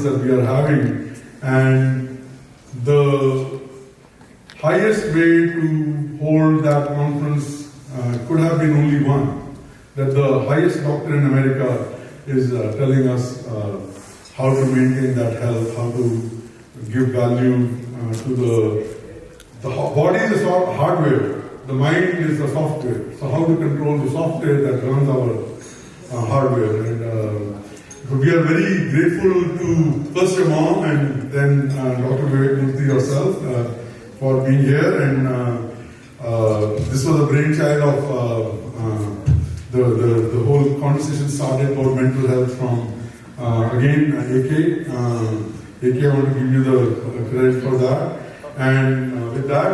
conference that we are having, and the highest way to hold that conference could have been only one, that the highest doctor in America is telling us how to maintain that health, how to give value to the body is the hardware, the mind is the software. So how to control the software that runs our hardware. And we are very grateful to first your mom and then Dr. Vivek Murthy yourself for being here. And this was a brainchild of the whole conversation started about mental health from again AK. AK, I want to give you the credit for that. And with that,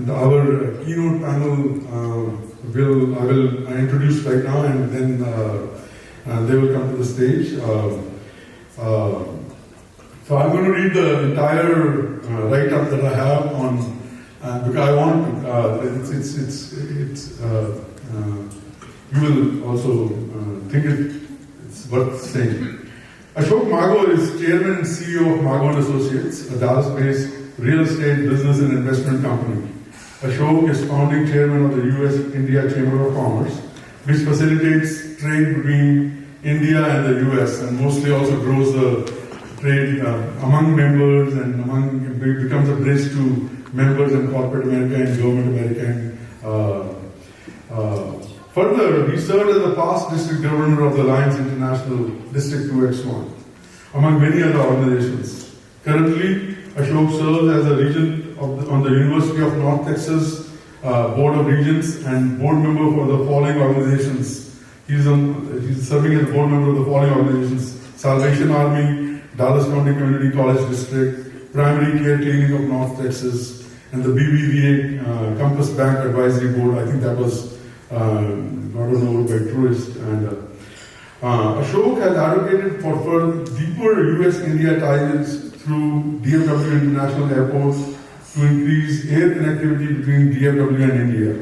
our keynote panel I will introduce right now, and then they will come to the stage. So I'm going to read the entire write-up that I have on because I want you will also think it's worth saying. Ashok Mago is Chairman and CEO of Mago & Associates, a Dallas-based real estate business and investment company. Ashok is founding chairman of the US-India Chamber of Commerce, which facilitates trade between India and the US and mostly also grows the trade among members and becomes a bridge to members in corporate America and government America. Further, he served as the past district governor of the Alliance International District 2X1, among many other organizations. Currently, Ashok serves as a regent on the University of North Texas Board of Regents and board member for the following organizations. He's serving as board member of the following organizations: Salvation Army, Dallas County Community College District, Primary Care Clinic of North Texas, and the BBVA Compass Bank Advisory Board. I think that was brought over by tourists. And Ashok has advocated for deeper US-India ties through DFW International Airport to increase air connectivity between DFW and India.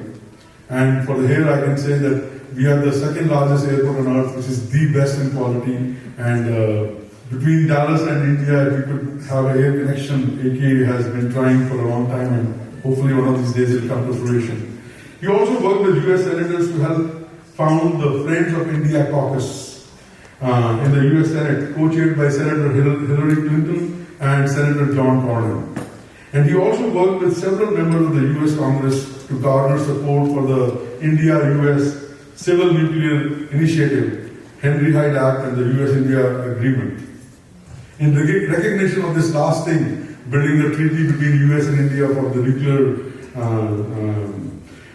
And for the air, I can say that we have the second largest airport on earth, which is the best in quality. And between Dallas and India, if we could have an air connection, AK has been trying for a long time, and hopefully one of these days it will come to fruition. He also worked with US senators to help found the Friends of India caucus in the US Senate, co-chaired by Senator Hillary Clinton and Senator John Cornyn. And he also worked with several members of the US Congress to garner support for the India-US Civil Nuclear Initiative, Henry Hyde Act, and the US-India Agreement. In recognition of this last thing, building the treaty between US and India for the nuclear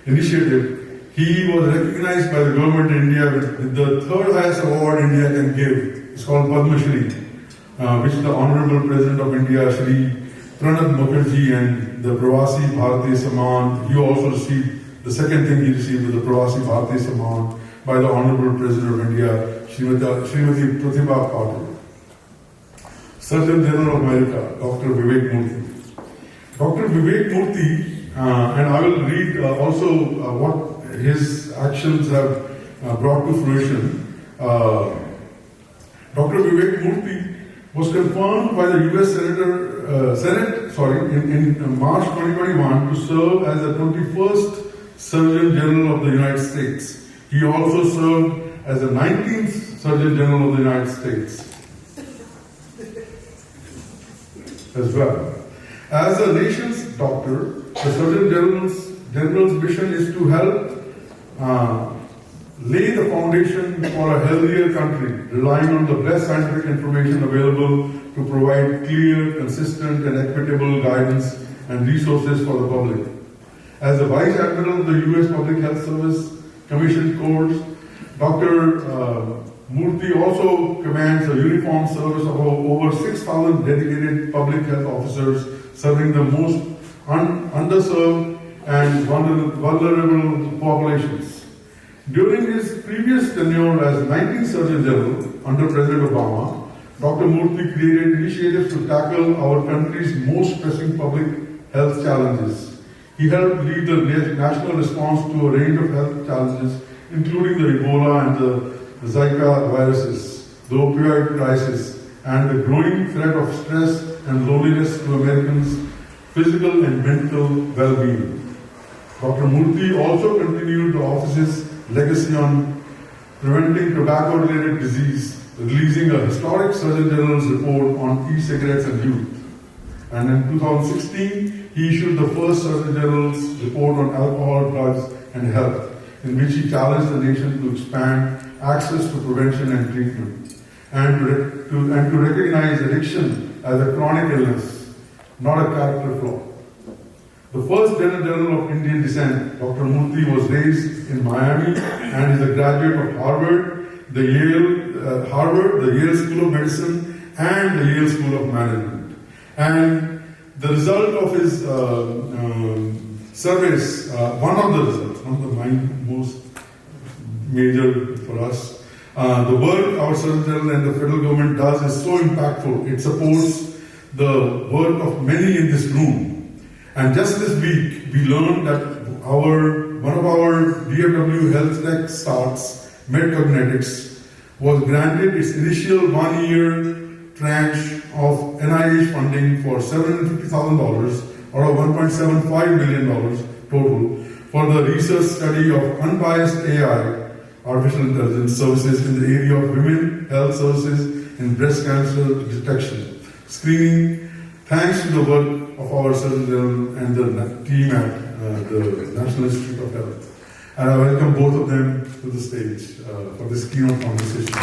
initiative, he was recognized by the government of India with the third highest award India can give. It's called Padma Shri, which the Honorable President of India, Shri Pranab Mukherjee, and the Pravasi Bharatiya Samman. He also received, the second thing he received was the Pravasi Bharatiya Samman by the Honorable President of India, Srimati Pratibha Patil. Surgeon General of America, Dr. Vivek Murthy. Dr. Vivek Murthy, and I will read also what his actions have brought to fruition. Dr. Vivek Murthy was confirmed by the US Senate in March 2021 to serve as the 21st Surgeon General of the United States. He also served as the 19th Surgeon General of the United States as well. As the nation's doctor, the Surgeon General's mission is to help lay the foundation for a healthier country, relying on the best scientific information available to provide clear, consistent, and equitable guidance and resources for the public. As the Vice Admiral of the U.S. Public Health Service Commissioned Courts, Dr. Murthy also commands a uniformed service of over 6,000 dedicated public health officers serving the most underserved and vulnerable populations. During his previous tenure as 19th Surgeon General under President Obama, Dr. Murthy created initiatives to tackle our country's most pressing public health challenges. He helped lead the national response to a range of health challenges, including the Ebola and the Zika viruses, the opioid crisis, and the growing threat of stress and loneliness to Americans' physical and mental well-being. Dr. Murthy also continued the office's legacy on preventing tobacco-related disease, releasing a historic Surgeon General's report on e-cigarettes and youth. And in 2016, he issued the first Surgeon General's report on alcohol, drugs, and health, in which he challenged the nation to expand access to prevention and treatment, and to recognize addiction as a chronic illness, not a character flaw. The first Surgeon General of Indian descent, Dr. Murthy, was raised in Miami and is a graduate of Harvard, the Yale School of Medicine, and the Yale School of Management. And the result of his service, one of the most major for us, the work our Surgeon General and the federal government does is so impactful. It supports the work of many in this room. And just this week, we learned that one of our DFW health tech starts, MedCognetics, was granted its initial one-year tranche of NIH funding for $750,000 out of $1.75 million total for the research study of unbiased AI, artificial intelligence services in the area of women health services in breast cancer detection, screening, thanks to the work of our Surgeon General and the team at the National Institute of Health. And I welcome both of them to the stage for this keynote conversation.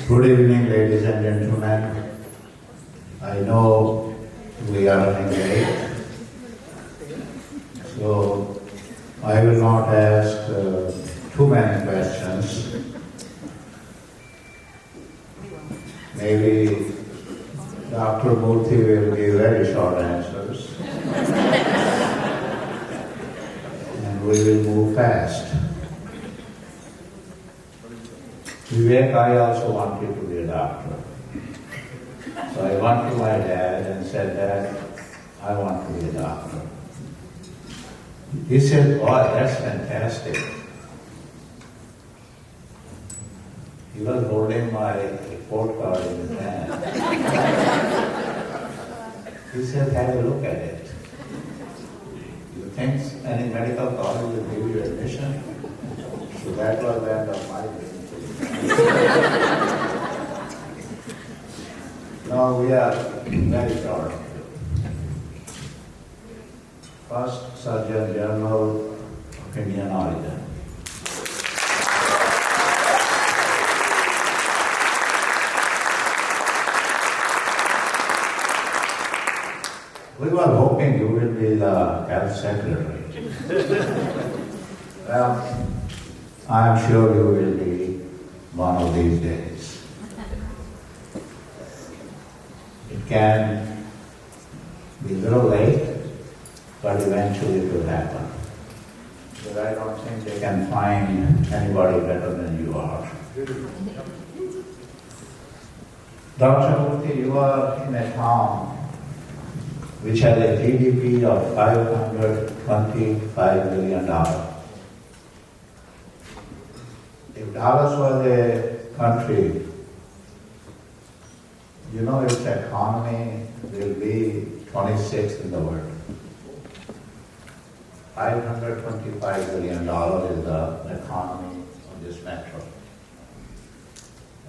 Good evening, ladies and gentlemen. I know we are running late, so I will not ask too many questions. Maybe Dr. Murthy will give very short answers, and we will move fast. Vivek, I also wanted to be a doctor. So I went to my dad and said, Dad, I want to be a doctor. He said, oh, that's fantastic. He was holding my report card in his hand. He said, have a look at it. You think any medical college will give you admission? So that was the end of my dream. Now we are very proud of you. First Surgeon General of Indian origin. We were hoping you will be the health secretary. Well, I am sure you will be one of these days. It can be a little late, but eventually it will happen. But I don't think they can find anybody better than you are. Dr. Murthy, you are in a town which has a GDP of $525 million. If Dallas was a country, you know its economy will be 26th in the world. $525 billion is the economy of this metro.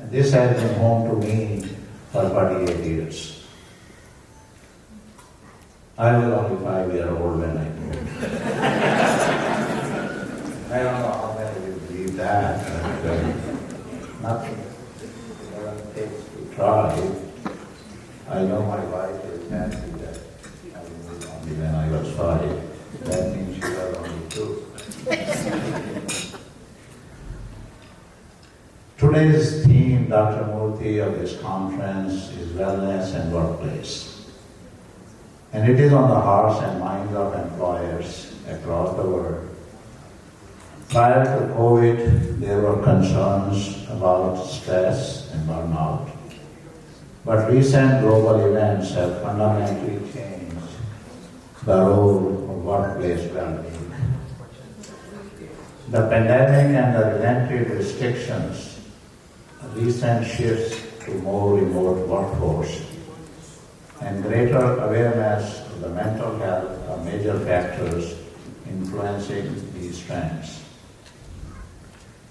And this has been home to me for 48 years. I was only 5 years old when I moved. I don't know how many will believe that. But, nothing takes to try. I know my wife is happy that I moved only when I was 5. That means she was only 2. Today's theme, Dr. Murthy, of this conference is wellness and workplace. And it is on the hearts and minds of employers across the world. Prior to COVID, there were concerns about stress and burnout. But recent global events have fundamentally changed the role of workplace well-being. The pandemic and the related restrictions, recent shifts to more remote workforce, and greater awareness of the mental health are major factors influencing these trends.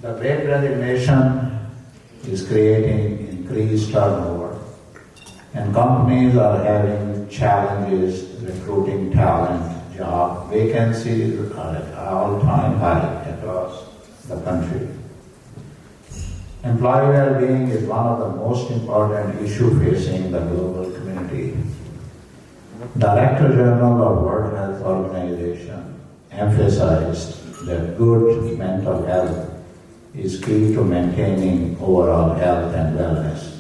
The Great Resignation is creating increased turnover, and companies are having challenges recruiting talent. Job vacancies are at all-time high across the country. Employee well-being is one of the most important issues facing the global community. Director General of World Health Organization emphasized that good mental health is key to maintaining overall health and wellness.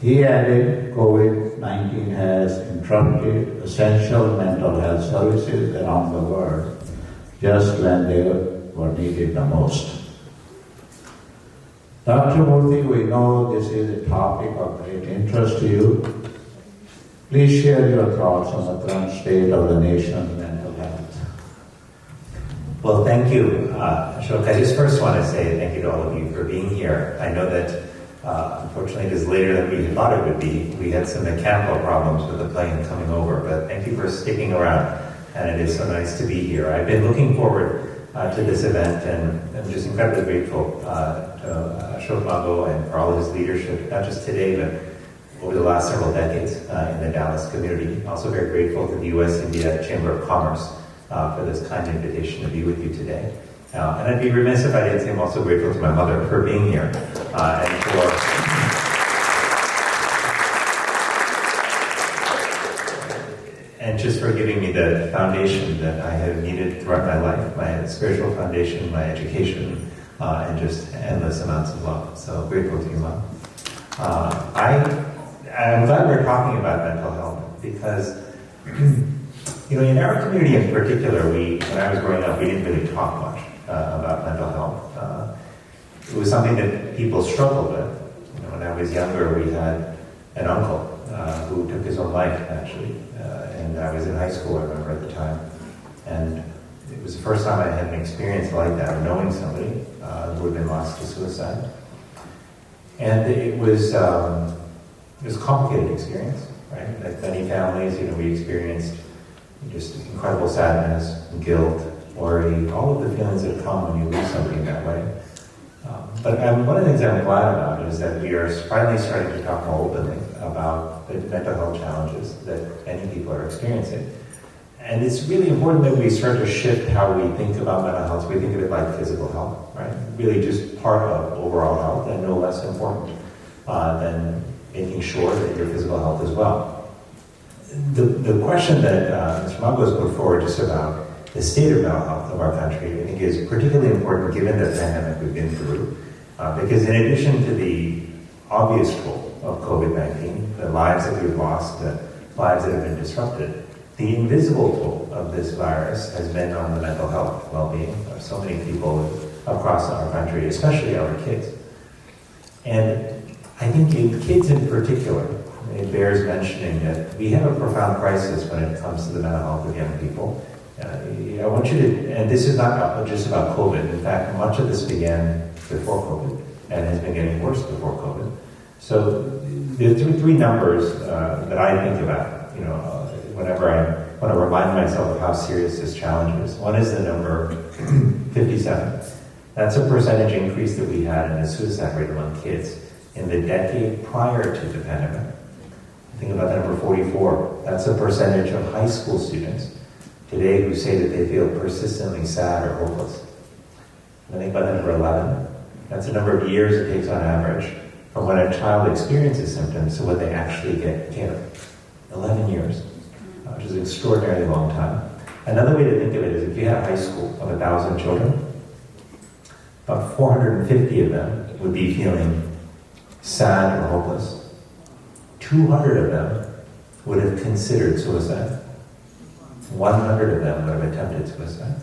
He added, COVID-19 has interrupted essential mental health services around the world just when they were needed the most. Dr. Murthy, we know this is a topic of great interest to you. Please share your thoughts on the current state of the nation's mental health. Well, thank you, Ashok. I just first want to say thank you to all of you for being here. I know that unfortunately it is later than we thought it would be. We had some mechanical problems with the plane coming over, but thank you for sticking around, and it is so nice to be here. I've been looking forward to this event, and I'm just incredibly grateful to Ashok Mago and for all his leadership, not just today, but over the last several decades in the Dallas community. Also very grateful to the U.S.-India Chamber of Commerce for this kind invitation to be with you today. And I'd be remiss if I didn't say I'm also grateful to my mother for being here and just for giving me the foundation that I have needed throughout my life, my spiritual foundation, my education, and just endless amounts of love. So grateful to you, Mom. I'm glad we're talking about mental health because you know, in our community in particular, when I was growing up, we didn't really talk much about mental health. It was something that people struggled with. You know, when I was younger, we had an uncle who took his own life, actually. And I was in high school, I remember at the time. And it was the first time I had an experience like that, of knowing somebody who had been lost to suicide. And it was a complicated experience, right? Like many families, you know, we experienced just incredible sadness, guilt, worry, all of the feelings that come when you lose somebody in that way. But one of the things I'm glad about is that we are finally starting to talk more openly about the mental health challenges that many people are experiencing. And it's really important that we start to shift how we think about mental health. We think of it like physical health, right? Really just part of overall health and no less important than making sure that your physical health as well. The question that Mr. Mago has put forward just about the state of mental health of our country, I think is particularly important given the pandemic we've been through. Because in addition to the obvious toll of COVID-19, the lives that we've lost, the lives that have been disrupted, the invisible toll of this virus has been on the mental health well-being of so many people across our country, especially our kids. And I think in kids in particular, it bears mentioning that we have a profound crisis when it comes to the mental health of young people. I want you to, and this is not just about COVID. In fact, much of this began before COVID and has been getting worse before COVID. So there are three numbers that I think about, you know, whenever I want to remind myself of how serious this challenge is. One is the number 57. That's a percentage increase that we had in the suicide rate among kids in the decade prior to the pandemic. Think about the number 44. That's the percentage of high school students today who say that they feel persistently sad or hopeless. And think about the number 11. That's the number of years it takes on average from when a child experiences symptoms to when they actually get care. 11 years, which is an extraordinarily long time. Another way to think of it is if you had a high school of 1,000 children, about 450 of them would be feeling sad or hopeless. 200 of them would have considered suicide. 100 of them would have attempted suicide.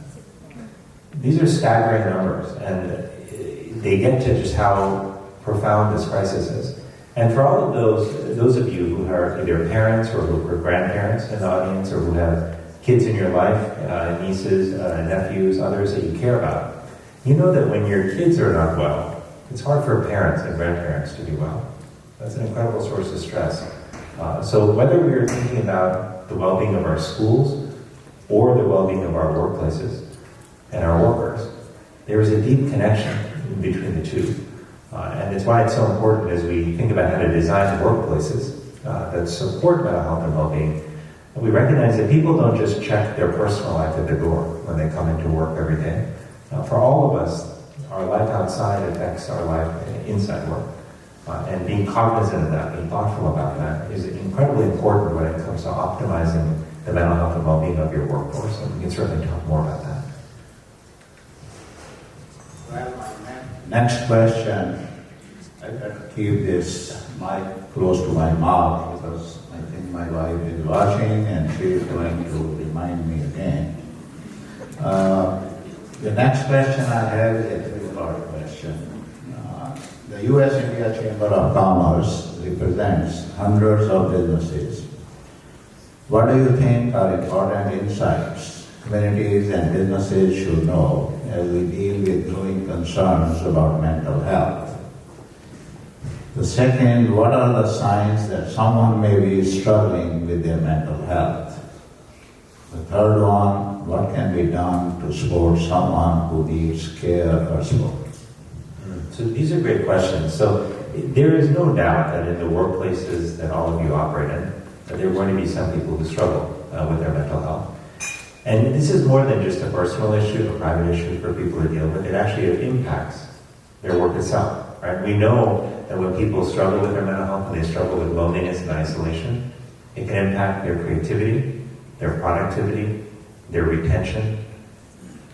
These are staggering numbers, and they get to just how profound this crisis is. And for all of those of you who are either parents or who are grandparents in the audience, or who have kids in your life, nieces, nephews, others that you care about, you know that when your kids are not well, it's hard for parents and grandparents to be well. That's an incredible source of stress. So whether we're thinking about the well-being of our schools or the well-being of our workplaces and our workers, there is a deep connection between the two. And it's why it's so important as we think about how to design workplaces that support mental health and well-being. And we recognize that people don't just check their personal life at the door when they come into work every day. For all of us, our life outside affects our life inside work. And being cognizant of that, being thoughtful about that, is incredibly important when it comes to optimizing the mental health and well-being of your workforce. And we can certainly talk more about that. Well, my next question, I got to keep this mic close to my mouth because I think my wife is watching and she is going to remind me again. The next question I have is a three-part question. The U.S.-India Chamber of Commerce represents hundreds of businesses. What do you think are important insights communities and businesses should know as we deal with growing concerns about mental health? The second, what are the signs that someone may be struggling with their mental health? The third one, what can be done to support someone who needs care or support? So these are great questions. So there is no doubt that in the workplaces that all of you operate in, that there are going to be some people who struggle with their mental health. And this is more than just a personal issue, a private issue for people to deal with. It actually impacts their work itself, right? We know that when people struggle with their mental health and they struggle with loneliness and isolation, it can impact their creativity, their productivity, their retention.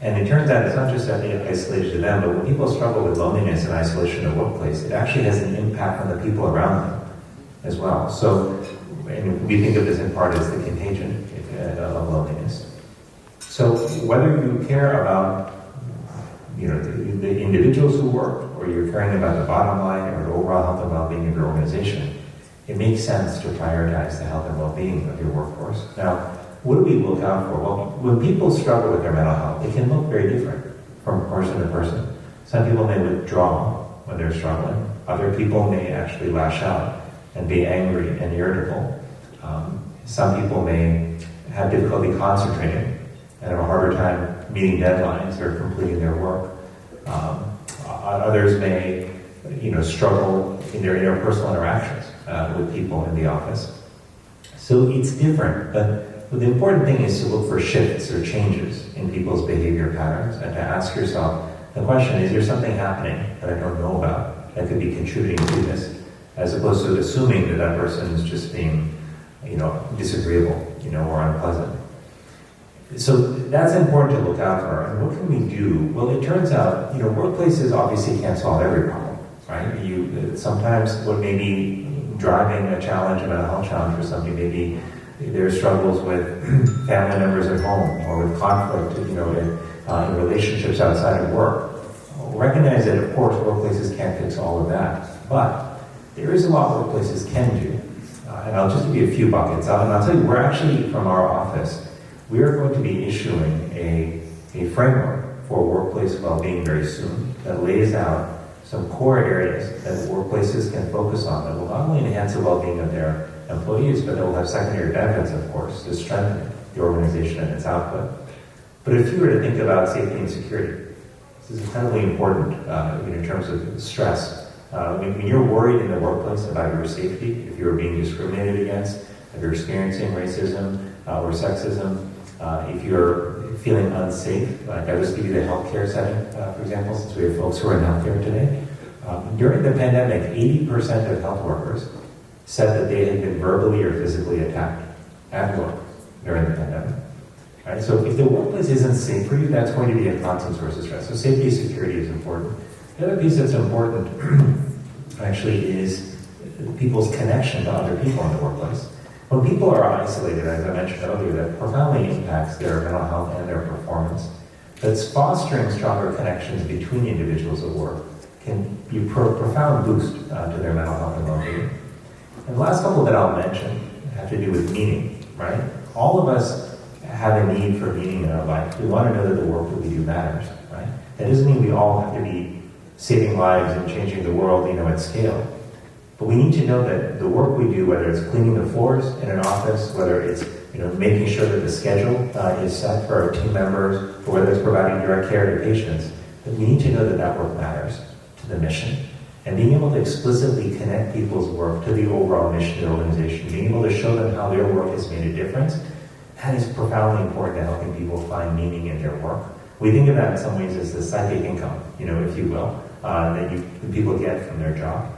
And it turns out it's not just isolated to them, but when people struggle with loneliness and isolation in the workplace, it actually has an impact on the people around them as well. So, and we think of this in part as the contagion of loneliness. So whether you care about the individuals who work, or you're caring about the bottom line or the overall health and well-being of your organization, it makes sense to prioritize the health and well-being of your workforce. Now, what do we look out for? Well, when people struggle with their mental health, it can look very different from person to person. Some people may withdraw when they're struggling. Other people may actually lash out and be angry and irritable. Some people may have difficulty concentrating and have a harder time meeting deadlines or completing their work. Others may, struggle in their interpersonal interactions with people in the office. So it's different, but the important thing is to look for shifts or changes in people's behavior patterns and to ask yourself the question, is there something happening that I don't know about that could be contributing to this, as opposed to assuming that that person is just being, disagreeable, or unpleasant. So that's important to look out for. And what can we do? Well, it turns out, workplaces obviously can't solve every problem, right? Sometimes what may be driving a challenge, a mental health challenge for somebody, maybe there are struggles with family members at home or with conflict, in relationships outside of work. Recognize that, of course, workplaces can't fix all of that, but there is a lot workplaces can do. And I'll just give you a few buckets. And I'll tell you, we're actually, from our office, we are going to be issuing a framework for workplace well-being very soon that lays out some core areas that workplaces can focus on that will not only enhance the well-being of their employees, but that will have secondary benefits, of course, to strengthen the organization and its output. But if you were to think about safety and security, this is incredibly important in terms of stress When you're worried in the workplace about your safety, if you're being discriminated against, if you're experiencing racism or sexism, if you're feeling unsafe, like I'll just give you the healthcare setting, for example, since we have folks who are in healthcare today. During the pandemic, 80% of health workers said that they had been verbally or physically attacked at work during the pandemic. Right? So if the workplace isn't safe for you, that's going to be a constant source of stress. So safety and security is important. The other piece that's important actually is people's connection to other people in the workplace. When people are isolated, as I mentioned earlier, that profoundly impacts their mental health and their performance. That's fostering stronger connections between individuals at work can be a profound boost to their mental health and well-being. And the last couple that I'll mention have to do with meaning, right? All of us have a need for meaning in our life. We want to know that the work that we do matters, right? That doesn't mean we all have to be saving lives and changing the world, at scale. But we need to know that the work we do, whether it's cleaning the floors in an office, whether it's making sure that the schedule is set for our team members, or whether it's providing direct care to patients, that we need to know that that work matters to the mission. And being able to explicitly connect people's work to the overall mission of the organization, being able to show them how their work has made a difference, that is profoundly important to helping people find meaning in their work. We think of that in some ways as the psychic income, if you will, that people get from their job.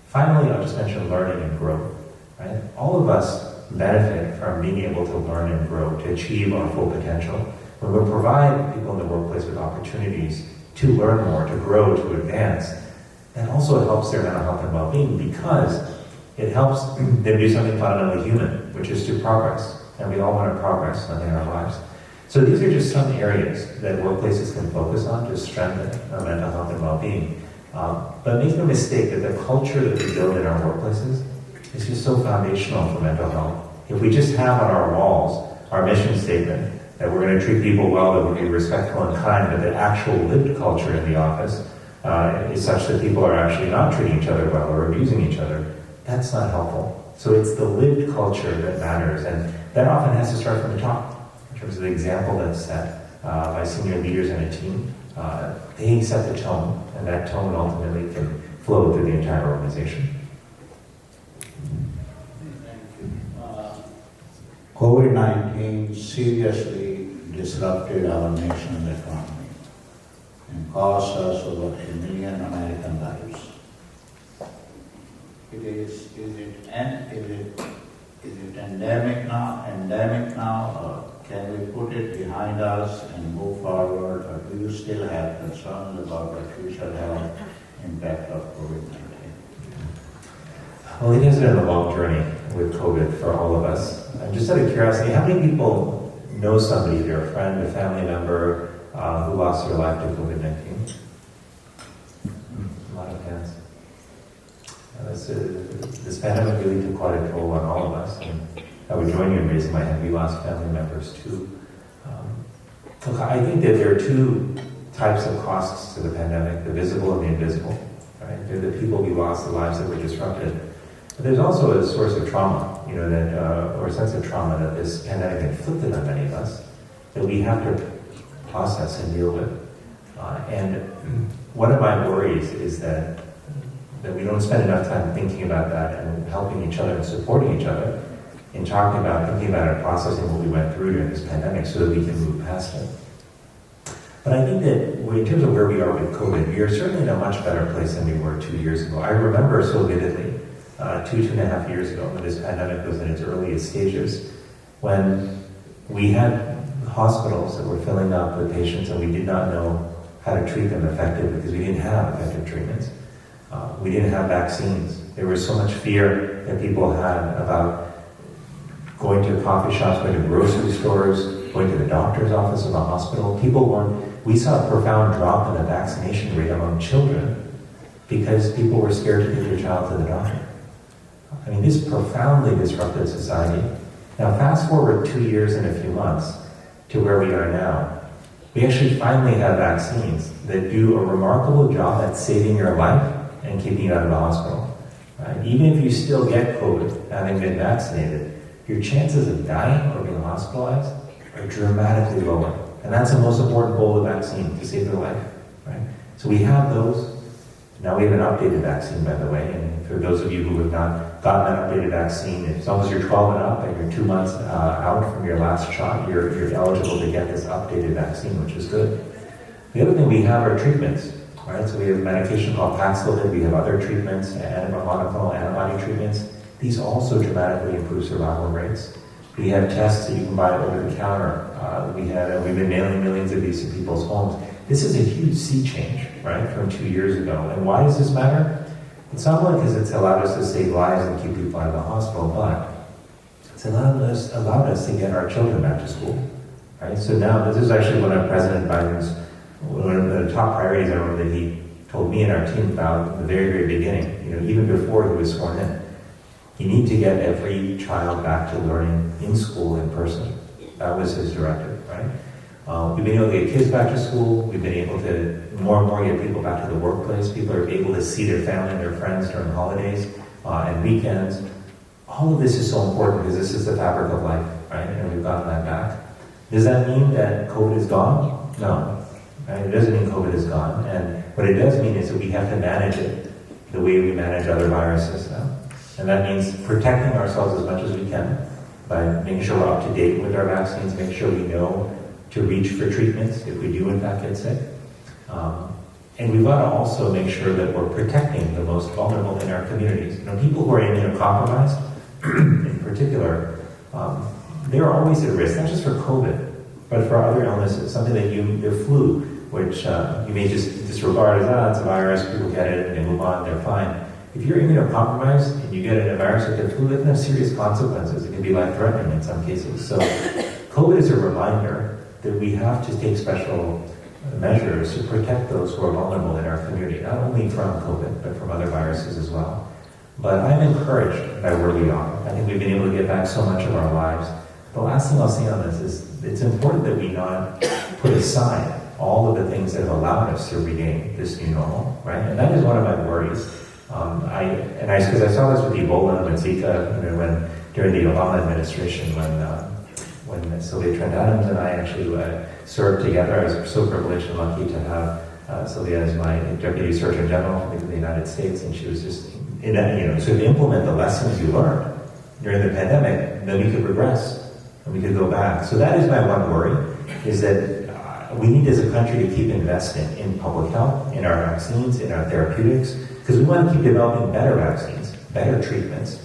Finally, I'll just mention learning and growth. Right? All of us benefit from being able to learn and grow, to achieve our full potential. When we provide people in the workplace with opportunities to learn more, to grow, to advance, that also helps their mental health and well-being because it helps them do something fundamentally human, which is to progress. And we all want to progress in our lives. So these are just some areas that workplaces can focus on to strengthen our mental health and well-being. But make no mistake that the culture that we build in our workplaces is just so foundational for mental health. If we just have on our walls our mission statement that we're going to treat people well, that we're going to be respectful and kind, but the actual lived culture in the office is such that people are actually not treating each other well or abusing each other, that's not helpful. So it's the lived culture that matters, and that often has to start from the top in terms of the example that's set by senior leaders in a team. They set the tone, and that tone ultimately can flow through the entire organization. COVID-19 seriously disrupted our nation's economy and cost us over 1 million American lives. Is it endemic now, or can we put it behind us and move forward, or do you still have concerns about the future health impact of COVID-19? Well, it has been a long journey with COVID for all of us. Just out of curiosity, how many people know somebody, either a friend, a family member, who lost their life to COVID-19? A lot of hands. This pandemic really took quite a toll on all of us, and I would join you in raising my hand. We lost family members too. Look, I think that there are two types of costs to the pandemic: the visible and the invisible. Right? They're the people we lost, the lives that were disrupted. But there's also a source of trauma, or a sense of trauma that this pandemic inflicted on many of us that we have to process and deal with. And one of my worries is that we don't spend enough time thinking about that and helping each other and supporting each other in thinking about and processing what we went through during this pandemic so that we can move past it. But I think that in terms of where we are with COVID, we are certainly in a much better place than we were 2 years ago. I remember so vividly 2.5 years ago, when this pandemic was in its earliest stages, when we had hospitals that were filling up with patients and we did not know how to treat them effectively because we didn't have effective treatments. We didn't have vaccines. There was so much fear that people had about going to coffee shops, going to grocery stores, going to the doctor's office or the hospital. We saw a profound drop in the vaccination rate among children because people were scared to take their child to the doctor. I mean, this profoundly disrupted society. Now, fast forward 2 years and a few months to where we are now. We actually finally have vaccines that do a remarkable job at saving your life and keeping you out of the hospital. Right? Even if you still get COVID, having been vaccinated, your chances of dying or being hospitalized are dramatically lower. And that's the most important goal of the vaccine, to save your life. Right? So we have those. Now we have an updated vaccine, by the way, and for those of you who have not gotten that updated vaccine, as long as you're 12 and up and you're 2 months out from your last shot, you're eligible to get this updated vaccine, which is good. The other thing we have are treatments, right? So we have a medication called Paxlovid, we have other treatments, monoclonal antibody treatments. These also dramatically improve survival rates. We have tests that you can buy over the counter. We've been mailing millions of these to people's homes. This is a huge sea change, right, from 2 years ago. And why does this matter? It's not only because it's allowed us to save lives and keep people out of the hospital, but it's allowed us to get our children back to school, right? So now, this is actually one of President Biden's, one of the top priorities I remember that he told me and our team about in the very, very beginning, even before he was sworn in. You need to get every child back to learning in school in person. That was his directive, right? We've been able to get kids back to school. We've been able to more and more get people back to the workplace. People are able to see their family and their friends during holidays and weekends. All of this is so important because this is the fabric of life, right? And we've gotten that back. Does that mean that COVID is gone? No. Right? It doesn't mean COVID is gone. And what it does mean is that we have to manage it the way we manage other viruses now. And that means protecting ourselves as much as we can by making sure we're up to date with our vaccines, making sure we know to reach for treatments if we do in fact get sick. And we've got to also make sure that we're protecting the most vulnerable in our communities. People who are immunocompromised, in particular, they're always at risk, not just for COVID, but for other illnesses, something that the flu, which you may just disregard as, it's a virus, people get it, and they move on, they're fine. If you're immunocompromised and you get a virus like the flu, it can have serious consequences. It can be life-threatening in some cases. So COVID is a reminder that we have to take special measures to protect those who are vulnerable in our community, not only from COVID, but from other viruses as well. But I'm encouraged by where we are. I think we've been able to get back so much of our lives. The last thing I'll say on this is it's important that we not put aside all of the things that have allowed us to regain this new normal, right? And that is one of my worries. Because I saw this with Ebola and Zika, during the Obama administration, when Sylvia Trent Adams and I actually served together. I was so privileged and lucky to have Sylvia as my Deputy Surgeon General for the United States, and she was just in that, so to implement the lessons you learned during the pandemic, then we could regress and we could go back. So that is my one worry, is that we need as a country to keep investing in public health, in our vaccines, in our therapeutics, because we want to keep developing better vaccines, better treatments,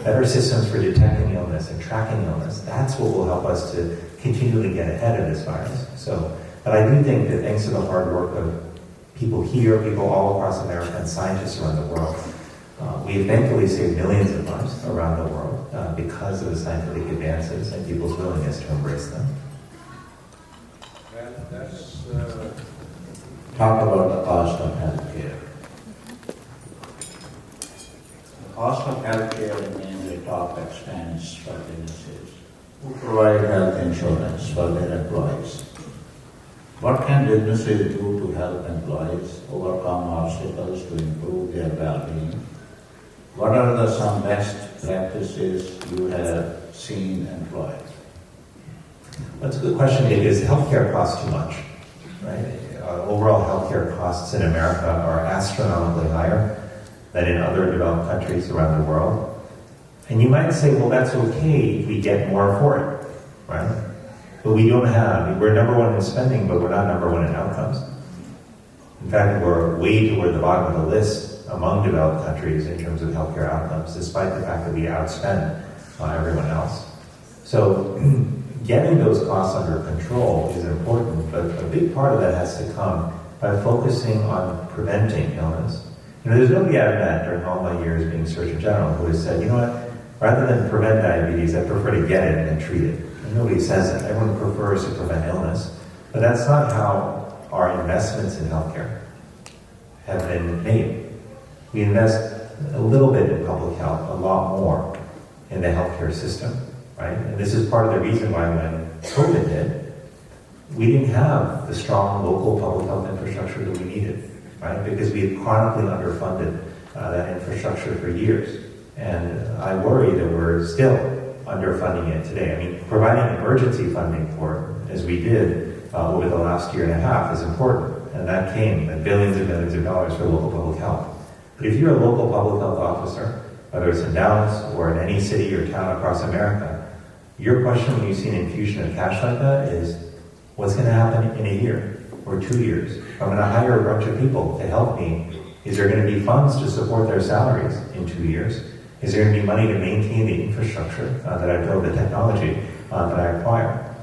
better systems for detecting illness and tracking illness. That's what will help us to continually get ahead of this virus. But I do think that thanks to the hard work of people here, people all across America, and scientists around the world, we have thankfully saved millions of lives around the world because of the scientific advances and people's willingness to embrace them. Well, let's talk about the cost of healthcare. The cost of healthcare remains a top expense for businesses who provide health insurance for their employees. What can businesses do to help employees overcome obstacles to improve their well-being? What are some best practices you have seen employed? That's a good question, because healthcare costs too much, right? Overall healthcare costs in America are astronomically higher than in other developed countries around the world. And you might say, well, that's okay if we get more for it, right? But we're number one in spending, but we're not number one in outcomes. In fact, we're way toward the bottom of the list among developed countries in terms of healthcare outcomes, despite the fact that we outspend everyone else. So getting those costs under control is important, but a big part of that has to come by focusing on preventing illness. There's nobody I've met during all my years being Surgeon General who has said, rather than prevent diabetes, I prefer to get it and treat it. And nobody says that. Everyone prefers to prevent illness. But that's not how our investments in healthcare have been made. We invest a little bit in public health, a lot more in the healthcare system, right? And this is part of the reason why when COVID hit, we didn't have the strong local public health infrastructure that we needed, right? Because we had chronically underfunded that infrastructure for years. And I worry that we're still underfunding it today. Providing emergency funding for it, as we did over the last year and a half, is important. and that came at billions and billions of dollars for local public health. But if you're a local public health officer, whether it's in Dallas or in any city or town across America, your question when you see an infusion of cash like that is, what's going to happen in a year or 2 years? I'm going to hire a bunch of people to help me. Is there going to be funds to support their salaries in 2 years? Is there going to be money to maintain the infrastructure that I build, the technology that I acquire?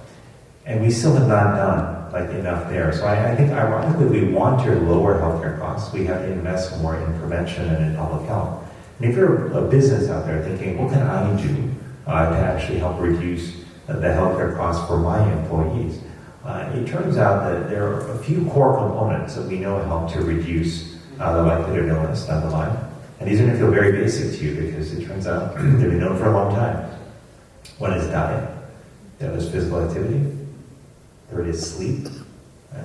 And we still have not done enough there. So I think ironically, we want to lower healthcare costs. We have to invest more in prevention and in public health. And if you're a business out there thinking, what can I do to actually help reduce the healthcare costs for my employees? It turns out that there are a few core components that we know help to reduce the likelihood of illness down the line. And these are going to feel very basic to you because it turns out they've been known for a long time. One is diet, the other is physical activity, third is sleep, right?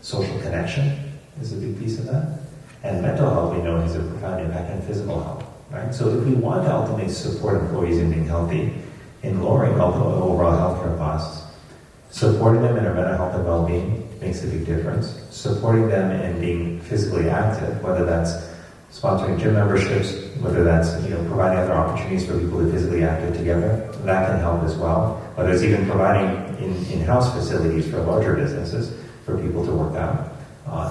Social connection is a big piece of that. And mental health, we know, has a profound impact on physical health, right? So if we want to ultimately support employees in being healthy, in lowering overall healthcare costs, supporting them in their mental health and well-being makes a big difference. Supporting them in being physically active, whether that's sponsoring gym memberships, whether that's providing other opportunities for people to be physically active together, that can help as well. Whether it's even providing in-house facilities for larger businesses for people to work out.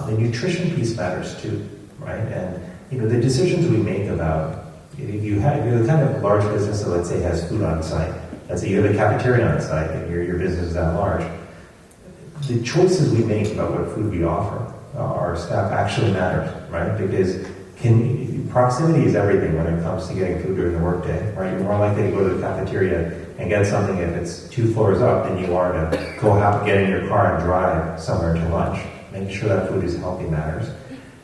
The nutrition piece matters too, right? And the decisions we make about if you're the kind of large business that let's say has food on site, let's say you have a cafeteria on site and your business is that large, the choices we make about what food we offer our staff actually matters, right? Because proximity is everything when it comes to getting food during the workday, right? You're more likely to go to the cafeteria and get something if it's 2 floors up than you are to go out, get in your car and drive somewhere to lunch. Making sure that food is healthy matters.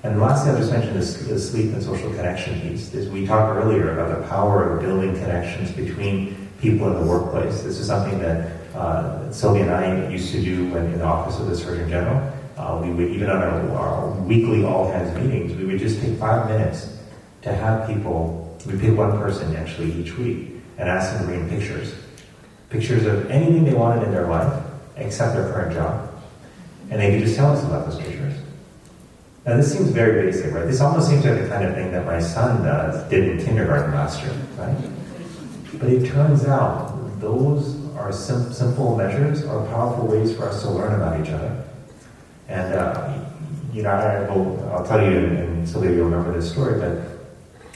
And lastly, I'll just mention the sleep and social connection piece. We talked earlier about the power of building connections between people in the workplace. This is something that Sylvia and I used to do in the office of the Surgeon General. We would, even on our weekly all-hands meetings, we would just take 5 minutes to have people, we'd pick one person actually each week and ask them to bring pictures. Pictures of anything they wanted in their life except their current job. And they could just tell us about those pictures. Now this seems very basic, right? This almost seems like the kind of thing that my son did in kindergarten last year, right? But it turns out those are simple measures, are powerful ways for us to learn about each other. And I'll tell you, and Sylvia, you'll remember this story, but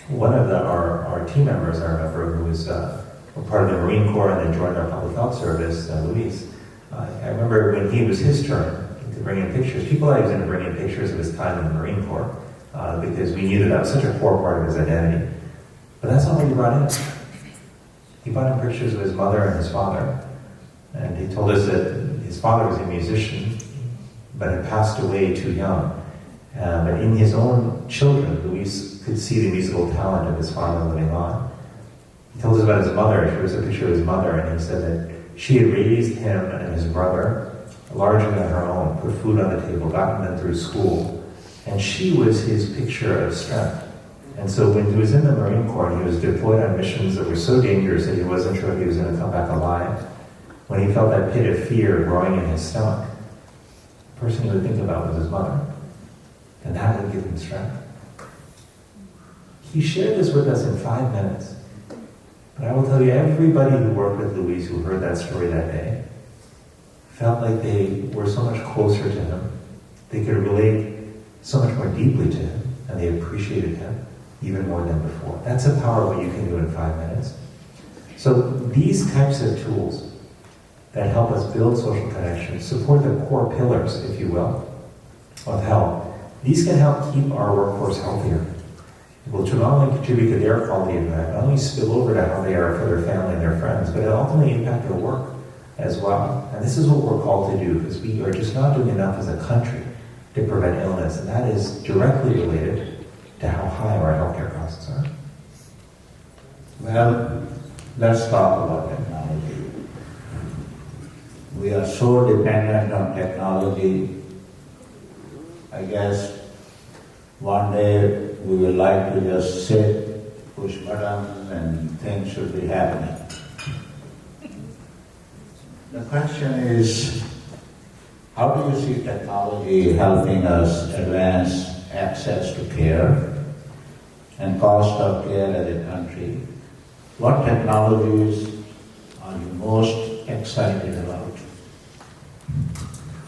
one of our team members, I remember, who was part of the Marine Corps and then joined our public health service, Luis, I remember when it was his turn to bring in pictures, people thought he was going to bring in pictures of his time in the Marine Corps because we knew that was such a core part of his identity. But that's not what he brought in. He brought in pictures of his mother and his father. And he told us that his father was a musician, but had passed away too young. But in his own children, Luis could see the musical talent of his father living on. He told us about his mother. He was a picture of his mother, and he said that she had raised him and his brother larger than her own, put food on the table, gotten them through school, and she was his picture of strength. And so when he was in the Marine Corps and he was deployed on missions that were so dangerous that he wasn't sure if he was going to come back alive, when he felt that pit of fear growing in his stomach, the person he would think about was his mother. And that would give him strength. He shared this with us in 5 minutes. But I will tell you, everybody who worked with Luis, who heard that story that day, felt like they were so much closer to him. They could relate so much more deeply to him, and they appreciated him even more than before. That's the power of what you can do in 5 minutes. So these types of tools that help us build social connections, support the core pillars, if you will, of health, these can help keep our workforce healthier. It will not only contribute to their quality of life, not only spill over to how they are for their family and their friends, but it'll ultimately impact their work as well. And this is what we're called to do, because we are just not doing enough as a country to prevent illness, and that is directly related to how high our healthcare costs are. Well, let's talk about technology. We are so dependent on technology. I guess one day we will like to just sit, push buttons, and things should be happening. The question is, how do you see technology helping us advance access to care and cost of care as a country? What technologies are you most excited about?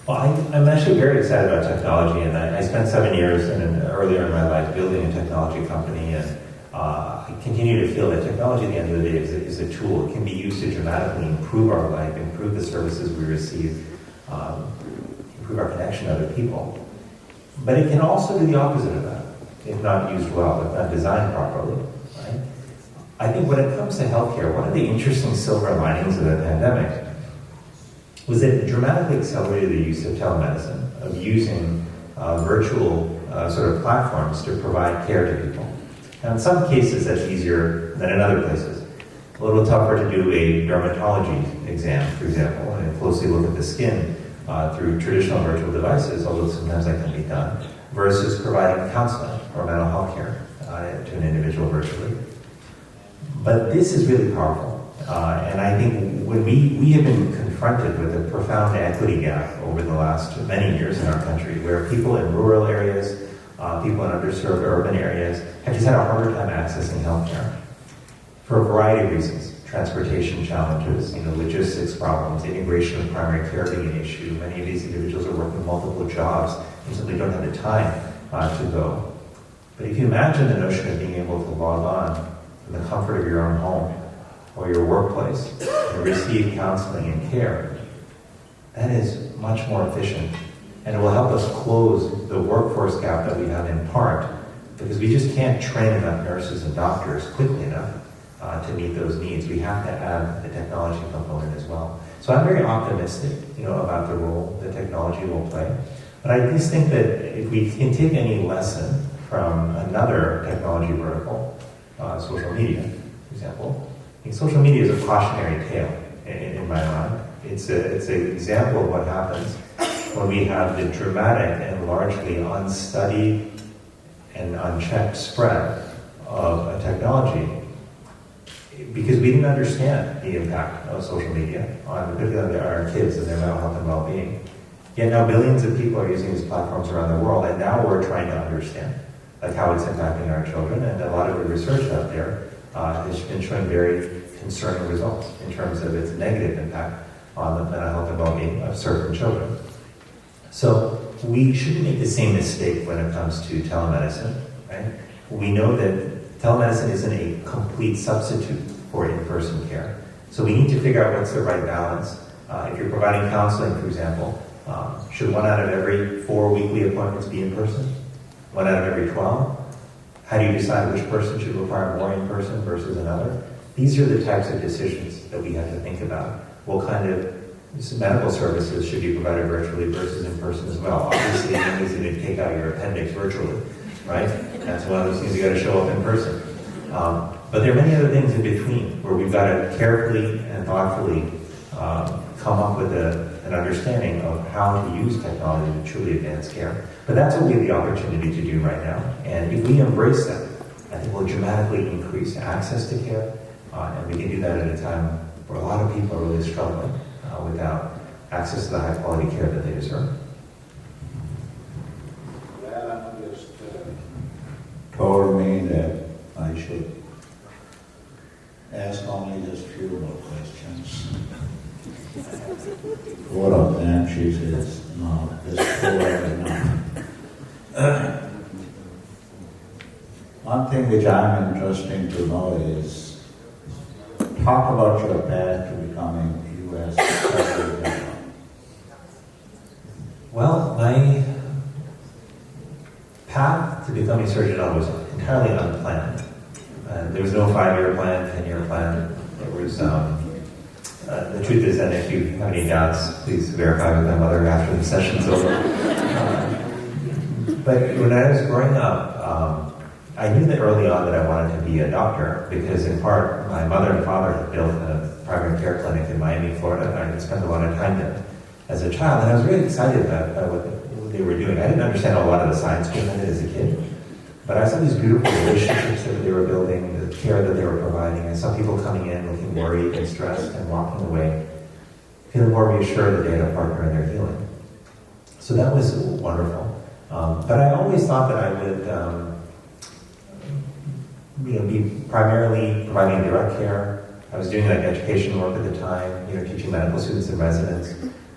Well, I'm actually very excited about technology, and I spent 7 years earlier in my life building a technology company, and I continue to feel that technology at the end of the day is a tool. It can be used to dramatically improve our life, improve the services we receive, improve our connection to other people. But it can also do the opposite of that, if not used well, if not designed properly. Right? I think when it comes to healthcare, one of the interesting silver linings of the pandemic was that it dramatically accelerated the use of telemedicine, of using virtual sort of platforms to provide care to people. Now, in some cases, that's easier than in other places. A little tougher to do a dermatology exam, for example, and closely look at the skin through traditional virtual devices, although sometimes that can be done, versus providing counseling or mental health care to an individual virtually. But this is really powerful. And I think when we have been confronted with a profound equity gap over the last many years in our country, where people in rural areas, people in underserved urban areas have just had a harder time accessing healthcare for a variety of reasons. Transportation challenges, logistics problems, integration of primary care being an issue. Many of these individuals are working multiple jobs and simply don't have the time to go. But if you imagine the notion of being able to log on from the comfort of your own home or your workplace and receive counseling and care, that is much more efficient. And it will help us close the workforce gap that we have in part because we just can't train enough nurses and doctors quickly enough to meet those needs. We have to add the technology component as well. So I'm very optimistic, about the role that technology will play. But I just think that if we can take any lesson from another technology vertical, social media, for example, I think social media is a cautionary tale in my mind. It's an example of what happens when we have the dramatic and largely unstudied and unchecked spread of a technology because we didn't understand the impact of social media particularly on our kids and their mental health and well-being. Yet now billions of people are using these platforms around the world, and now we're trying to understand how it's impacting our children, and a lot of the research out there has been showing very concerning results in terms of its negative impact on the mental health and well-being of certain children. So we shouldn't make the same mistake when it comes to telemedicine, right? We know that telemedicine isn't a complete substitute for in-person care. So we need to figure out what's the right balance. If you're providing counseling, for example, should 1 out of every 4 weekly appointments be in person? 1 out of every 12? How do you decide which person should require more in person versus another? These are the types of decisions that we have to think about. What kind of medical services should be provided virtually versus in person as well? Obviously, nobody's going to take out your appendix virtually, right? That's one of those things you got to show up in person. But there are many other things in between where we've got to carefully and thoughtfully come up with an understanding of how to use technology to truly advance care. But that's what we have the opportunity to do right now. And if we embrace that, I think we'll dramatically increase access to care. And we can do that at a time where a lot of people are really struggling without access to the high quality care that they deserve. Well, just told me that I should ask only just few more questions. 4 of them, she says, no, just 4 are enough. One thing which I'm interested to know is, talk about your path to becoming U.S. President. Well, my path to becoming Surgeon General was entirely unplanned. There was no 5-year plan, 10-year plan. There was, the truth is that if you have any doubts, please verify with my mother after the session's over. But when I was growing up, I knew that early on that I wanted to be a doctor because in part, my mother and father had built a primary care clinic in Miami, Florida, and I had spent a lot of time there as a child, and I was really excited about what they were doing. I didn't understand a lot of the science behind it as a kid, but I saw these beautiful relationships that they were building, the care that they were providing. I saw people coming in looking worried and stressed and walking away, feeling more reassured that they had a partner in their healing. So that was wonderful. But I always thought that I would be primarily providing direct care. I was doing like education work at the time, teaching medical students and residents.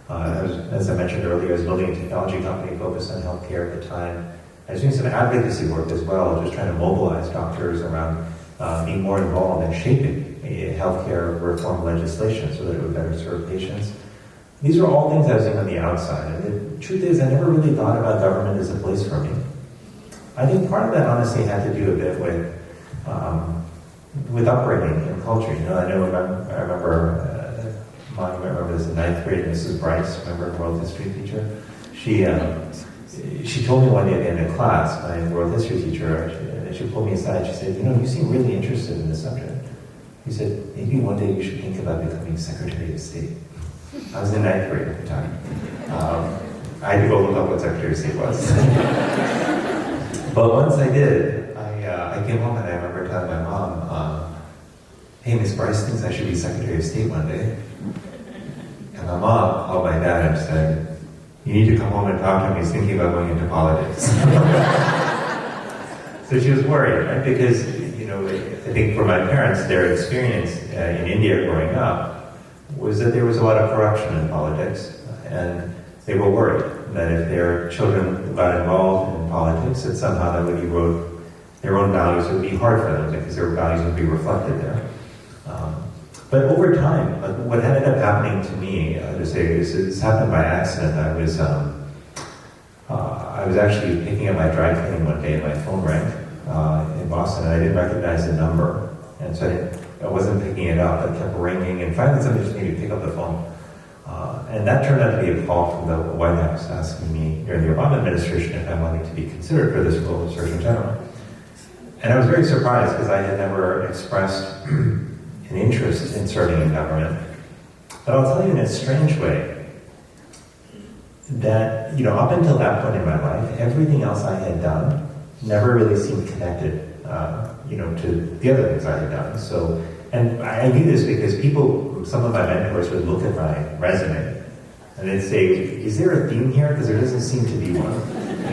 As I mentioned earlier, I was building a technology company focused on healthcare at the time. I was doing some advocacy work as well, just trying to mobilize doctors around being more involved in shaping healthcare reform legislation so that it would better serve patients. These are all things I was doing on the outside. And the truth is, I never really thought about government as a place for me. I think part of that honestly had to do a bit with upbringing and culture. I remember, Mom, you remember this in 9th grade, Mrs. Bryce, remember, world history teacher? She told me one day at the end of class, my world history teacher, she pulled me aside, she said, you seem really interested in this subject. He said, maybe one day you should think about becoming Secretary of State. I was in 9th grade at the time. I had to go look up what Secretary of State was. But once I did, I came home and I remember telling my mom, hey, Miss Bryce thinks I should be Secretary of State one day. And my mom called my dad and said, you need to come home and talk to him, he's thinking about going into politics. So she was worried, right? Because, I think for my parents, their experience in India growing up was that there was a lot of corruption in politics, and they were worried that if their children got involved in politics, that somehow that would erode their own values. It would be hard for them because their values would be reflected there. But over time, what ended up happening to me, this happened by accident. I was actually picking up my dry cleaning one day and my phone rang in Boston, and I didn't recognize the number. And so I wasn't picking it up. It kept ringing, and finally somebody just made me pick up the phone. And that turned out to be a call from the White House asking me during the Obama administration if I wanted to be considered for this role of Surgeon General. And I was very surprised because I had never expressed an interest in serving in government. But I'll tell you in a strange way that, up until that point in my life, everything else I had done never really seemed connected, to the other things I had done. So, and I knew this because some of my mentors would look at my resume and they'd say, is there a theme here? Because there doesn't seem to be one.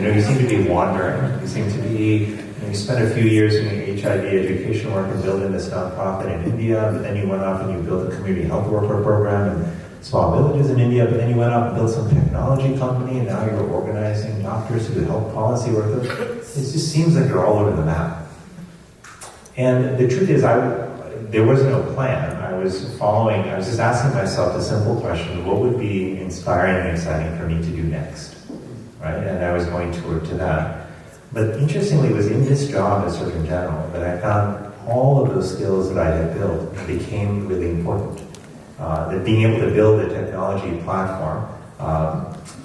You seem to be wandering. You seem to be, you spent a few years doing HIV education work and building this nonprofit in India, but then you went off and you built a community health worker program in small villages in India, but then you went off and built some technology company, and now you're organizing doctors who do health policy work. It just seems like you're all over the map. And the truth is, there was no plan. I was just asking myself the simple question, what would be inspiring and exciting for me to do next? Right? And I was going toward to that. But interestingly, it was in this job as Surgeon General that I found all of those skills that I had built became really important. That being able to build a technology platform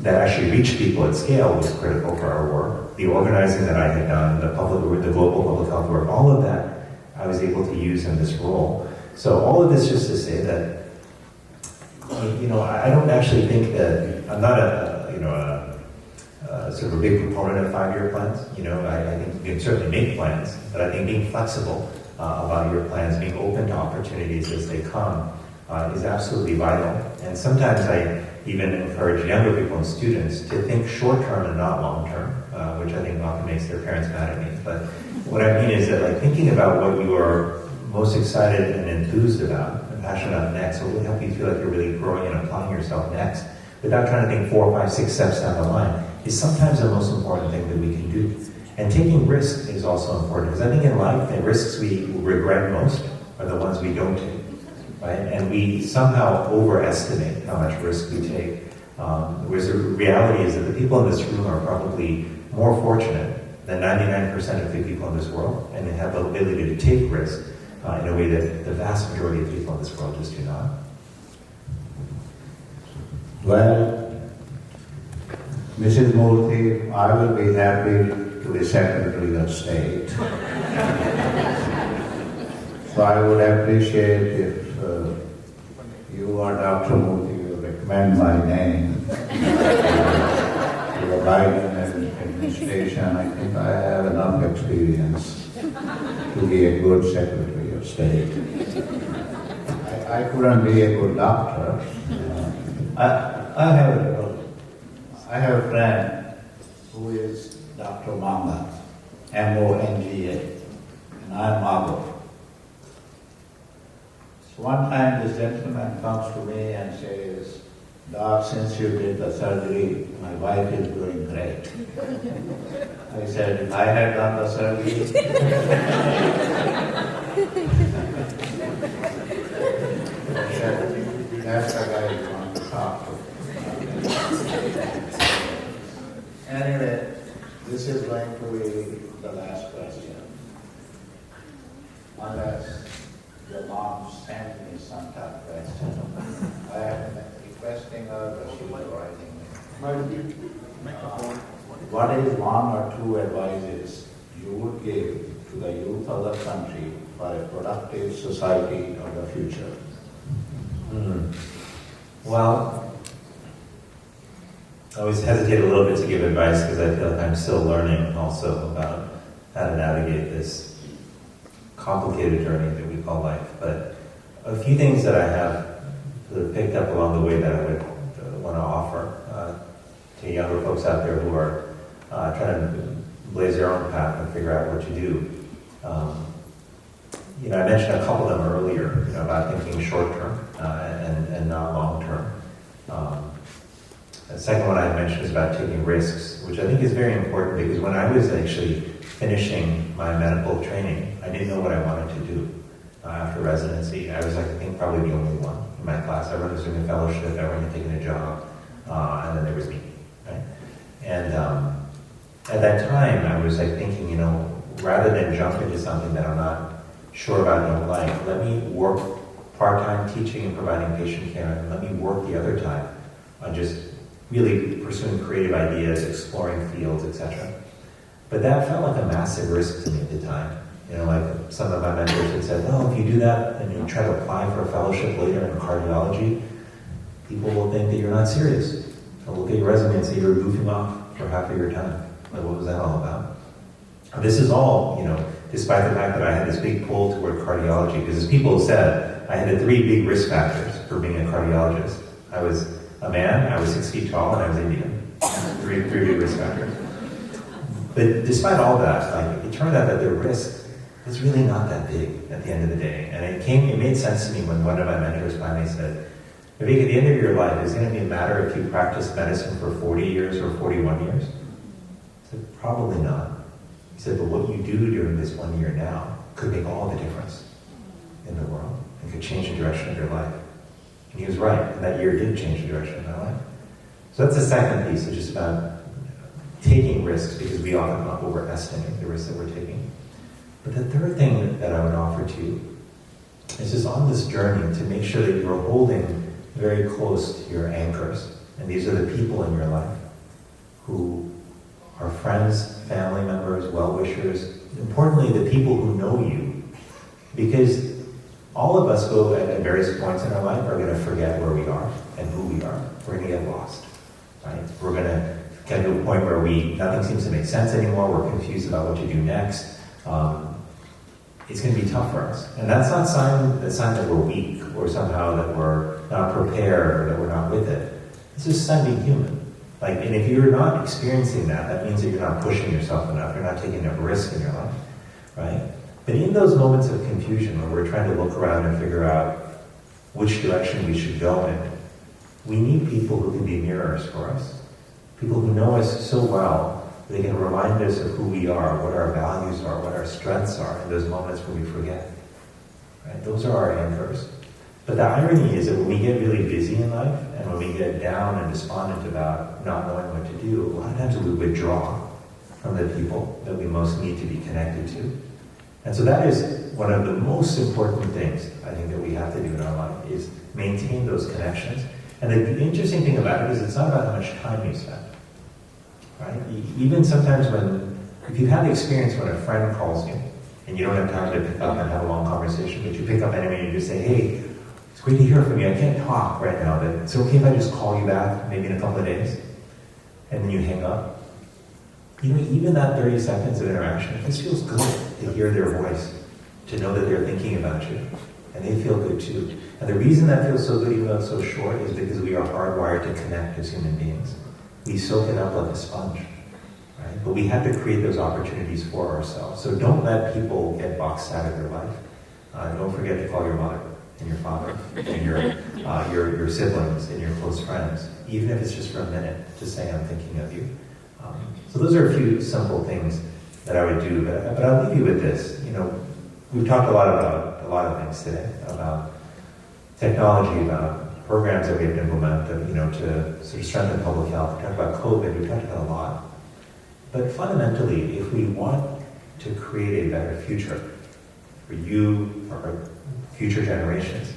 that actually reached people at scale was critical for our work. The organizing that I had done, the global public health work, all of that I was able to use in this role. So all of this just to say that, I don't actually think that, I'm not sort of a big proponent of 5-year plans. I think you can certainly make plans, but I think being flexible about your plans, being open to opportunities as they come, is absolutely vital. And sometimes I even encourage younger people and students to think short-term and not long-term, which I think often makes their parents mad at me. But what I mean is that thinking about what you are most excited and enthused about and passionate about next, what will help you feel like you're really growing and applying yourself next, without trying to think 4, 5, 6 steps down the line, is sometimes the most important thing that we can do. And taking risks is also important, because I think in life, the risks we regret most are the ones we don't take, right? And we somehow overestimate how much risk we take. Whereas the reality is that the people in this room are probably more fortunate than 99% of the people in this world, and they have the ability to take risk in a way that the vast majority of people in this world just do not. Well, Mrs. Murthy, I will be happy to be Secretary of State. So I would appreciate if you or Dr. Murthy will recommend my name to the Biden administration. I think I have enough experience to be a good Secretary of State. I couldn't be a good doctor. I I have a friend who is Dr. Manga, M-O-N-G-A, and I am Mago. So one time this gentleman comes to me and says, Doc, since you did the surgery, my wife is doing great. I said, if I had done the surgery, I said, that's the guy you want to talk to. Anyway, this is going to be the last question. Unless your mom sent me some tough question. I have been requesting her, but she was writing me. What is one or two advices you would give to the youth of the country for a productive society of the future? Well, I always hesitate a little bit to give advice because I feel like I'm still learning also about how to navigate this complicated journey that we call life. But a few things that I have sort of picked up along the way that I would want to offer to younger folks out there who are trying to blaze their own path and figure out what to do. I mentioned a couple of them earlier, about thinking short term and not long term. The second one I mentioned is about taking risks, which I think is very important because when I was actually finishing my medical training, I didn't know what I wanted to do after residency. I was, I think, probably the only one in my class. Everyone was doing a fellowship, everyone had taken a job, and then there was me, right? And at that time, I was thinking, rather than jump into something that I'm not sure about in life, let me work part-time teaching and providing patient care, and let me work the other time on just really pursuing creative ideas, exploring fields, etc. But that felt like a massive risk to me at the time. Like some of my mentors had said, oh, if you do that and you try to apply for a fellowship later in cardiology, people will think that you're not serious. They'll look at your resume and say you're goofing off for half of your time. Like, what was that all about? This is all, despite the fact that I had this big pull toward cardiology, because as people have said, I had the three big risk factors for being a cardiologist. I was a man, I was 6 feet tall, and I was Indian. Three big risk factors. But despite all that, it turned out that the risk was really not that big at the end of the day. And it made sense to me when one of my mentors finally said, Vivek, at the end of your life, is it going to be a matter if you practice medicine for 40 years or 41 years? I said, probably not. He said, but what you do during this 1 year now could make all the difference in the world and could change the direction of your life. And he was right, and that year did change the direction of my life. So that's the second piece, it's just about taking risks, because we often overestimate the risks that we're taking. But the third thing that I would offer to you is just on this journey to make sure that you're holding very close to your anchors. And these are the people in your life who are friends, family members, well-wishers, importantly, the people who know you. Because all of us go at various points in our life are going to forget where we are and who we are. We're going to get lost, right? We're going to get to a point where nothing seems to make sense anymore. We're confused about what to do next. It's going to be tough for us. And that's not a sign that we're weak or somehow that we're not prepared or that we're not with it. It's just a sign of being human. And if you're not experiencing that, that means that you're not pushing yourself enough. You're not taking enough risk in your life, right? But in those moments of confusion where we're trying to look around and figure out which direction we should go in, we need people who can be mirrors for us. People who know us so well, they can remind us of who we are, what our values are, what our strengths are in those moments when we forget. Right? Those are our anchors. But the irony is that when we get really busy in life, and when we get down and despondent about not knowing what to do, a lot of times we withdraw from the people that we most need to be connected to. And so that is one of the most important things I think that we have to do in our life, is maintain those connections. And the interesting thing about it is it's not about how much time you spend. Right? Even sometimes if you've had the experience when a friend calls you, and you don't have time to pick up and have a long conversation, but you pick up anyway and you just say, hey, it's great to hear from you. I can't talk right now, but it's okay if I just call you back maybe in a couple of days, and then you hang up. Even that 30 seconds of interaction, it just feels good to hear their voice, to know that they're thinking about you, and they feel good too. And the reason that feels so good, even though it's so short, is because we are hardwired to connect as human beings. we soak it up like a sponge, right? But we have to create those opportunities for ourselves. So don't let people get boxed out of your life. Don't forget to call your mother and your father and your siblings and your close friends, even if it's just for a minute, to say, I'm thinking of you. So those are a few simple things that I would do, but I'll leave you with this. We've talked a lot about a lot of things today, about technology, about programs that we have to implement, to sort of strengthen public health. We talked about COVID, we talked about a lot. But fundamentally, if we want to create a better future for you, for our future generations,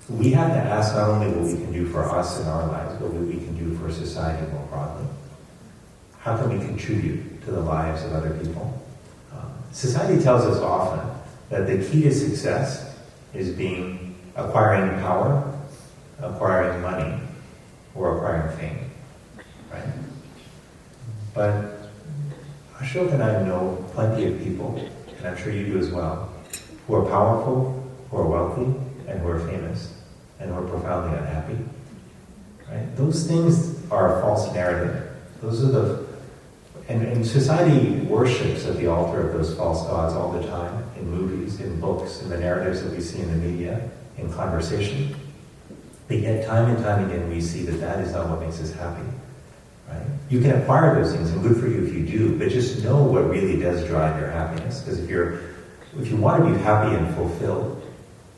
we have to ask not only what we can do for us in our lives, but what we can do for society more broadly. How can we contribute to the lives of other people? Society tells us often that the key to success is acquiring power, acquiring money, or acquiring fame, right? But Ashok and I know plenty of people, and I'm sure you do as well, who are powerful, who are wealthy, and who are famous, and who are profoundly unhappy, right? Those things are a false narrative. Those are and society worships at the altar of those false gods all the time, in movies, in books, in the narratives that we see in the media, in conversation. But yet, time and time again, we see that that is not what makes us happy, right? You can acquire those things, and good for you if you do, but just know what really does drive your happiness. Because if you want to be happy and fulfilled,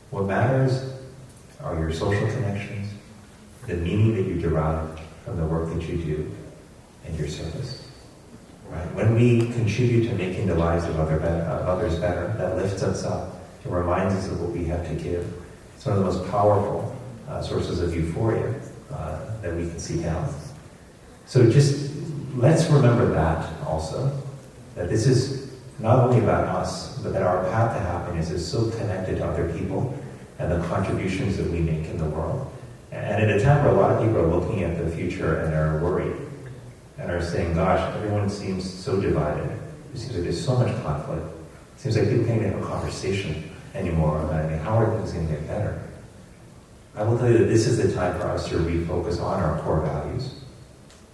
what matters are your social connections, the meaning that you derive from the work that you do, and your service. Right? When we contribute to making the lives of others better, that lifts us up. It reminds us of what we have to give. It's one of the most powerful sources of euphoria that we can seek out. So just let's remember that also, that this is not only about us, but that our path to happiness is so connected to other people and the contributions that we make in the world. And at a time where a lot of people are looking at the future and are worried, and are saying, gosh, everyone seems so divided. It seems like there's so much conflict. It seems like people can't even have a conversation anymore about how are things going to get better. I will tell you that this is the time for us to refocus on our core values.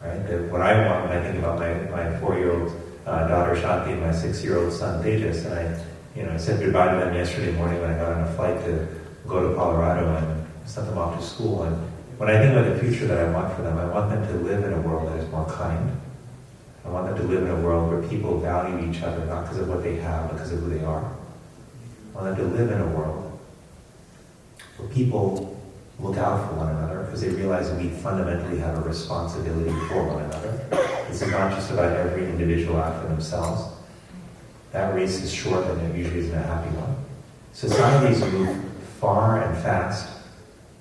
Right? That what I want when I think about my 4-year-old daughter Shanti and my 6-year-old son Tejas, and I said goodbye to them yesterday morning when I got on a flight to go to Colorado and sent them off to school. And when I think about the future that I want for them, I want them to live in a world that is more kind. I want them to live in a world where people value each other, not because of what they have, but because of who they are. I want them to live in a world where people look out for one another because they realize that we fundamentally have a responsibility for one another. This is not just about every individual out for themselves. That race is short and it usually isn't a happy one. Societies move far and fast,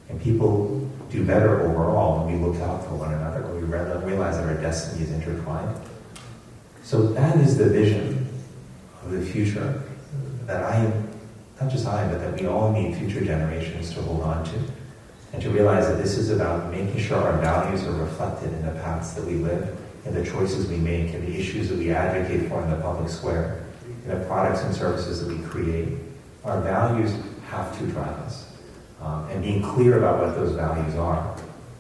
and people do better overall when we look out for one another, when we realize that our destiny is intertwined. So that is the vision of the future that not just I, but that we all need future generations to hold on to, and to realize that this is about making sure our values are reflected in the paths that we live, in the choices we make, in the issues that we advocate for in the public square, in the products and services that we create. Our values have to drive us. And being clear about what those values are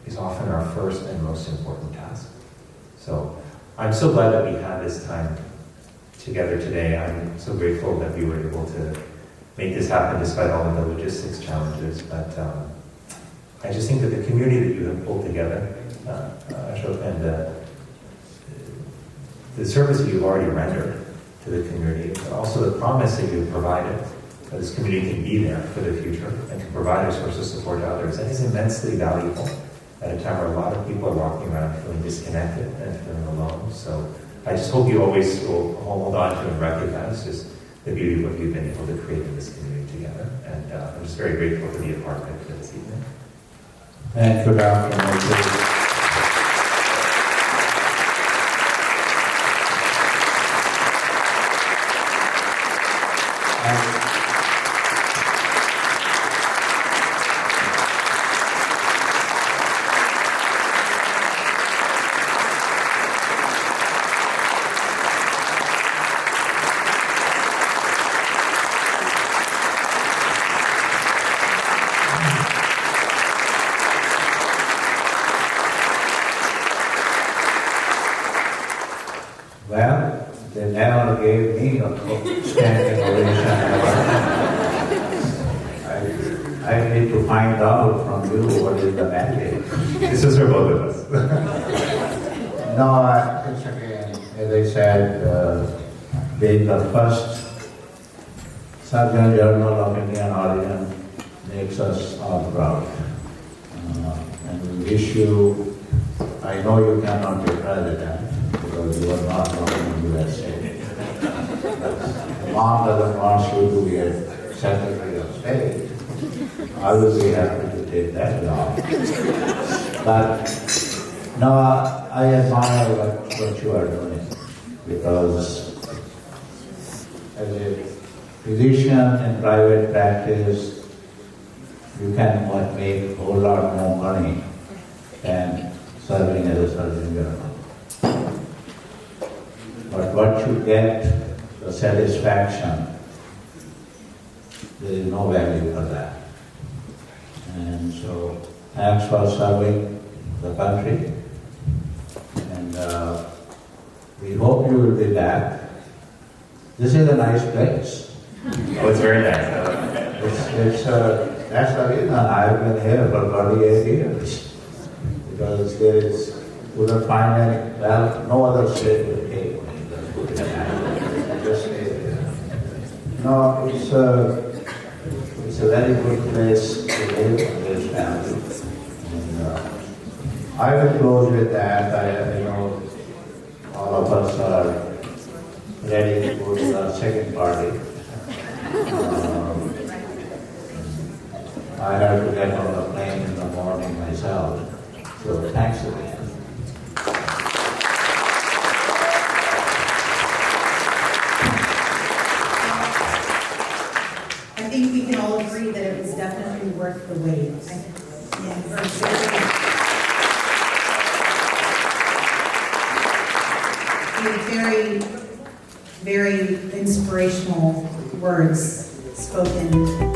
is often our first and most important task. So I'm so glad that we had this time together today. I'm so grateful that we were able to make this happen despite all of the logistics challenges. But I just think that the community that you have pulled together, Ashok, and the service that you've already rendered to the community, but also the promise that you've provided that this community can be there for the future and can provide a source of support to others, that is immensely valuable at a time where a lot of people are walking around feeling disconnected and feeling alone. So I just hope you always will hold on to and recognize just the beauty of what you've been able to create in this community together. And I'm just very grateful to be a part of it this evening. Thank you, Dr. Murthy. standing ovation. I need to find out from you what is the mandate. This is for both of us. No, it's again, as I said, being the first Surgeon Journal of Indian origin makes us all proud. And we wish you, I know you cannot be president because you are not from the USA. But mom doesn't want you to be a Secretary of State. I will be happy to take that job. But no, I admire what you are doing because as a physician in private practice, you can make a whole lot more money than serving as a surgeon general. But what you get, the satisfaction, there is no value for that. And so, thanks for serving the country. And we hope you will be back. This is a nice place. Oh, it's very nice. That's the reason I've been here for 48 years. Because there is, couldn't find any, well, no other state will take me. Just stay there. No, it's a very good place to live with this family. And, I will close with that. I know all of us are ready to go to the second party. I have to get on the plane in the morning myself. So thanks again. I think we can all agree that it was definitely worth the wait. Very, very inspirational words spoken